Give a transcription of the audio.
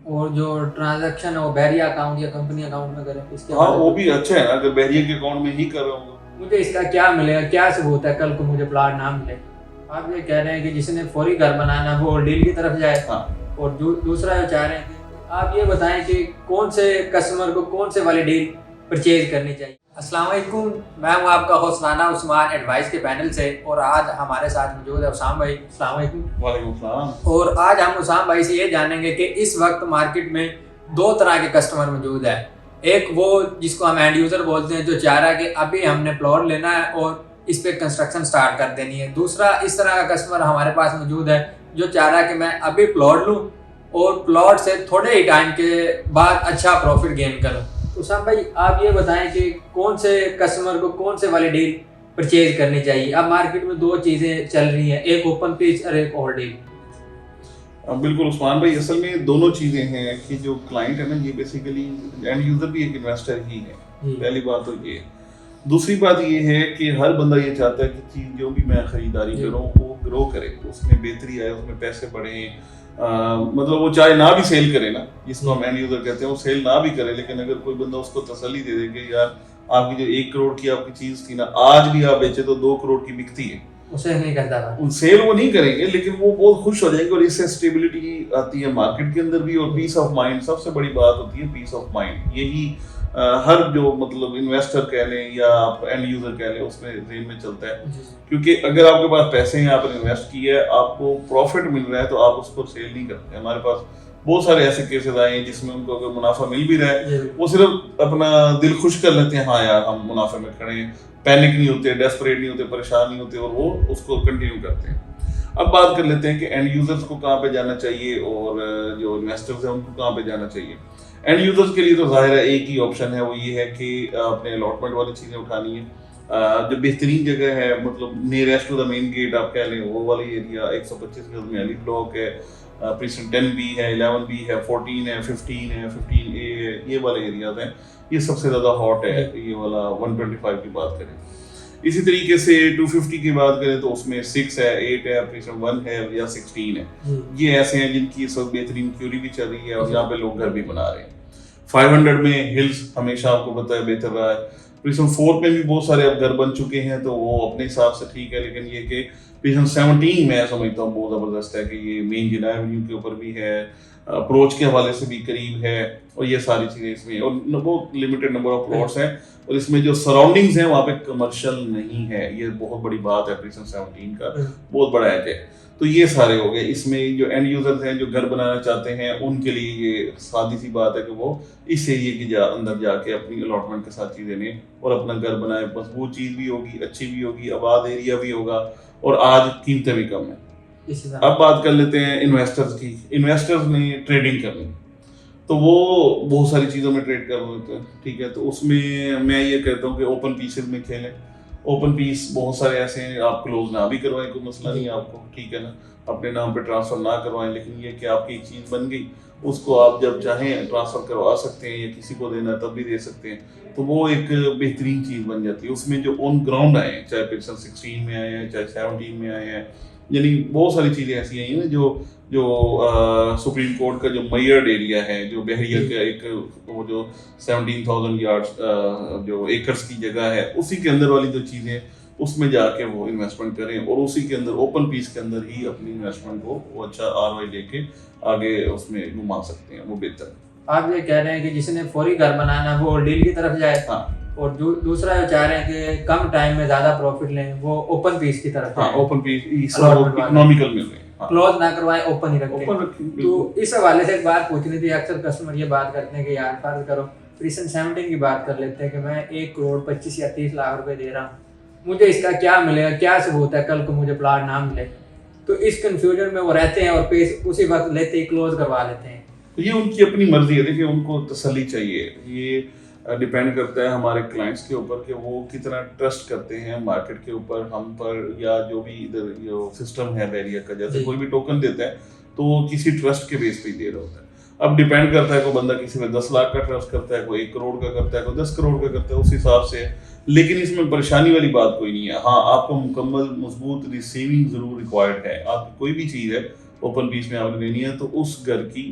اور جو ٹرانزیکشن ہے وہ بحریہ اکاؤنٹ یا کمپنی اکاؤنٹ میں کریں اس کے ہاں وہ بھی اچھا ہے نا، اگر بحریہ کے اکاؤنٹ میں ہی کر رہا ہوں مجھے اس کا کیا ملے گا، کیا ثبوت ہے کل کو مجھے پلاٹ نہ ملے؟ آپ یہ کہہ رہے ہیں کہ جس نے فوری گھر بنانا وہ ڈیل کی طرف جائے، اور دوسرا جو چاہ رہے ہیں کہ آپ یہ بتائیں کہ کون سے کسٹمر کو کون سے والی ڈیل پرچیز کرنی چاہیے۔ السلام علیکم، میں ہوں آپ کا ہوسٹ رانا عثمان ایڈوائز کے پینل سے، اور آج ہمارے ساتھ موجود ہے اسام بھائی۔ السلام علیکم۔ وعلیکم السلام۔ اور آج ہم اسام بھائی سے یہ جانیں گے کہ اس وقت مارکیٹ میں دو طرح کے کسٹمر موجود ہیں۔ ایک وہ جس کو ہم اینڈ یوزر بولتے ہیں، جو چاہ رہا ہے کہ ابھی ہم نے پلاٹ لینا ہے اور اس پہ کنسٹرکشن سٹارٹ کر دینی ہے۔ دوسرا اس طرح کا کسٹمر ہمارے پاس موجود ہے جو چاہ رہا ہے کہ میں ابھی پلاٹ لوں اور پلاٹ سے تھوڑے ہی ٹائم کے بعد اچھا پروفٹ گین کروں۔ تو اسام بھائی آپ یہ بتائیں کہ کون سے کسٹمر کو کون سے والی ڈیل پرچیز کرنی چاہیے؟ اب مارکیٹ میں دو چیزیں چل رہی ہیں، ایک اوپن پیچ اور ایک اور ڈیل۔ بالکل عثمان بھائی، اصل میں دونوں چیزیں ہیں کہ جو کلائنٹ ہے نا، یہ بیسیکلی اینڈ یوزر بھی ایک انویسٹر ہی ہے۔ پہلی بات تو یہ ہے۔ دوسری بات یہ ہے کہ ہر بندہ یہ چاہتا ہے کہ چیز جو بھی میں خریداری کروں وہ گرو کرے، اس میں بہتری آئے، اس میں پیسے بڑھیں۔ مطلب وہ چاہے نہ بھی سیل کرے نا، جس کو ہم اینڈ یوزر کہتے ہیں، وہ سیل نہ بھی کرے، لیکن اگر کوئی بندہ اس کو تسلی دے دے کہ یار آپ کی جو 1 کروڑ کی آپ کی چیز تھی نا، آج بھی آپ بیچے تو 2 کروڑ کی بکتی ہے، اسے نہیں کرتا تھا، سیل وہ نہیں کریں گے، لیکن وہ بہت خوش ہو جائیں گے، اور اس سے اسٹیبلٹی آتی ہے مارکیٹ کے اندر بھی، اور پیس آف مائنڈ سب سے بڑی بات ہوتی ہے، پیس آف مائنڈ۔ یہی ہر جو مطلب انویسٹر کہہ لیں یا آپ اینڈ یوزر کہہ لیں، اس میں ذہن میں چلتا ہے، کیونکہ اگر آپ کے پاس پیسے ہیں، آپ نے انویسٹ کیا ہے، آپ کو پروفٹ مل رہا ہے، تو آپ اس کو سیل نہیں کرتے۔ ہمارے پاس بہت سارے ایسے کیسز آئے ہیں جس میں ان کو اگر منافع مل بھی رہا ہے، وہ صرف اپنا دل خوش کر لیتے ہیں، ہاں یار ہم منافع میں کھڑے ہیں، پینک نہیں ہوتے، ڈیسپریٹ نہیں ہوتے، پریشان نہیں ہوتے، اور وہ اس کو کنٹینیو کرتے ہیں۔ اب بات کر لیتے ہیں کہ اینڈ یوزرز کو کہاں پہ جانا چاہیے اور جو انویسٹرز ہیں ان کو کہاں پہ جانا چاہیے۔ اینڈ یوزرز کے لیے تو ظاہر ہے ایک ہی آپشن ہے، وہ یہ ہے کہ آپ نے الاٹمنٹ والی چیزیں اٹھانی ہیں۔ جو بہترین جگہ ہے، مطلب nearest to the main gate آپ کہہ لیں، وہ والی ایریا 125 گز میں علی بلاک ہے، پریسنٹ 10 بھی ہے، 11 بھی ہے، 14 ہے، 15 ہے، 15A ہے، یہ والے ایریاز ہیں، یہ سب سے زیادہ ہاٹ ہے۔ یہ والا 125 کی بات کریں، اسی طریقے سے 250 کی بات کریں تو اس میں 6 ہے، 8 ہے، پریسنٹ 1 ہے یا 16 ہے۔ یہ ایسے ہیں جن کی اس وقت بہترین کیوری بھی چل رہی ہے اور یہاں پہ لوگ گھر بھی بنا رہے ہیں۔ 500 میں ہلز ہمیشہ آپ کو پتہ ہے بہتر رہا ہے۔ پریسنٹ 4 میں بھی بہت سارے اب گھر بن چکے ہیں، تو وہ اپنے حساب سے ٹھیک ہے، لیکن یہ کہ پریسنٹ 17 میں سمجھتا ہوں بہت زبردست ہے کہ یہ مین جناح ایونیو کے اوپر بھی ہے، اپروچ کے حوالے سے بھی قریب ہے، اور یہ ساری چیزیں اس میں، اور بہت لمیٹڈ نمبر آف پلاٹس ہیں، اور اس میں جو سراؤنڈنگز ہیں وہاں پہ کمرشل نہیں ہے، یہ بہت بڑی بات ہے پریسنٹ 17 کا، بہت بڑا ایج ہے۔ تو یہ سارے ہو گئے۔ اس میں جو اینڈ یوزرز ہیں جو گھر بنانا چاہتے ہیں، ان کے لیے یہ سادی سی بات ہے کہ وہ اس ایریے کی اندر جا کے اپنی الاٹمنٹ کے ساتھ چیزیں لیں اور اپنا گھر بنائیں، مضبوط چیز بھی ہوگی، اچھی بھی ہوگی، آباد ایریا بھی ہوگا، اور آج قیمتیں بھی کم ہیں۔ اب بات کر لیتے ہیں انویسٹرز کی۔ انویسٹرز نے ٹریڈنگ کرنی، تو وہ بہت ساری چیزوں میں ٹریڈ کر لیتے ہیں، ٹھیک ہے، تو اس میں یہ کہتا ہوں کہ اوپن پیسز میں کھیلیں۔ اوپن پیس بہت سارے ایسے ہیں، آپ کلوز نہ بھی کروائیں، کوئی مسئلہ نہیں ہے آپ کو، ٹھیک ہے نا، اپنے نام پہ ٹرانسفر نہ کروائیں، لیکن یہ کہ آپ کی ایک چیز بن گئی، اس کو آپ جب چاہیں ٹرانسفر کروا سکتے ہیں، یا کسی کو دینا ہے تب بھی دے سکتے ہیں، تو وہ ایک بہترین چیز بن جاتی ہے۔ اس میں جو آن گراؤنڈ آئے ہیں، چاہے پریسنٹ 16 میں آئے ہیں، چاہے 17 میں آئے ہیں، یعنی بہت ساری چیزیں ایسی ہیں نا جو سپریم کورٹ کا جو میئرڈ ایریا ہے، جو بحریہ کا ایک وہ جو 17,000 یارڈس جو ایکرز کی جگہ ہے، اسی کے اندر والی جو چیزیں، اس میں جا کے وہ انویسٹمنٹ کریں، اور اسی کے اندر اوپن پیس کے اندر ہی اپنی انویسٹمنٹ کو وہ اچھا ROI لے کے آگے اس میں گھما سکتے ہیں، وہ بہتر ہے۔ آپ یہ کہہ رہے ہیں کہ جس نے فوری گھر بنانا وہ ڈیل کی طرف جائے، اور دوسرا جو چاہ رہے ہیں کہ کم ٹائم میں زیادہ پروفٹ لیں، وہ اوپن پیس کی طرف جائیں۔ اوپن پیس اکنامیکل مل رہے ہیں، کلوز نہ کروائیں، اوپن ہی رکھیں۔ تو اس حوالے سے ایک بات پوچھنی تھی، اکثر کسٹمر یہ بات کرتے ہیں کہ یار فرض کرو پریسنٹ 17 کی بات کر لیتے ہیں کہ میں 1 کروڑ 25 یا 30 لاکھ روپے دے رہا ہوں، مجھے اس کا کیا ملے گا، کیا ثبوت ہے کل کو مجھے پلاٹ نہ ملے؟ تو اس کنفیوژن میں وہ رہتے ہیں اور پیس اسی وقت لیتے ہی کلوز کروا لیتے ہیں۔ یہ ان کی اپنی مرضی ہے، دیکھیں ان کو تسلی چاہیے، یہ ڈیپینڈ کرتا ہے ہمارے کلائنٹس کے اوپر کہ وہ کتنا ٹرسٹ کرتے ہیں مارکیٹ کے اوپر، ہم پر، یا جو بھی ادھر جو سسٹم ہے بحریہ کا، جیسے کوئی بھی ٹوکن دیتا ہے تو وہ کسی ٹرسٹ کے بیس پہ ہی دے رہا ہوتا ہے۔ اب ڈیپینڈ کرتا ہے کوئی بندہ کسی میں 10 لاکھ کا ٹرسٹ کرتا ہے، کوئی 1 کروڑ کا کرتا ہے، کوئی 10 کروڑ کا کرتا ہے، اس حساب سے۔ لیکن اس میں پریشانی والی بات کوئی نہیں ہے، ہاں آپ کو مکمل مضبوط ریسیونگ ضرور ریکوائرڈ ہے۔ آپ کی کوئی بھی چیز ہے اوپن پیس میں آپ نے لینی ہے تو اس گھر کی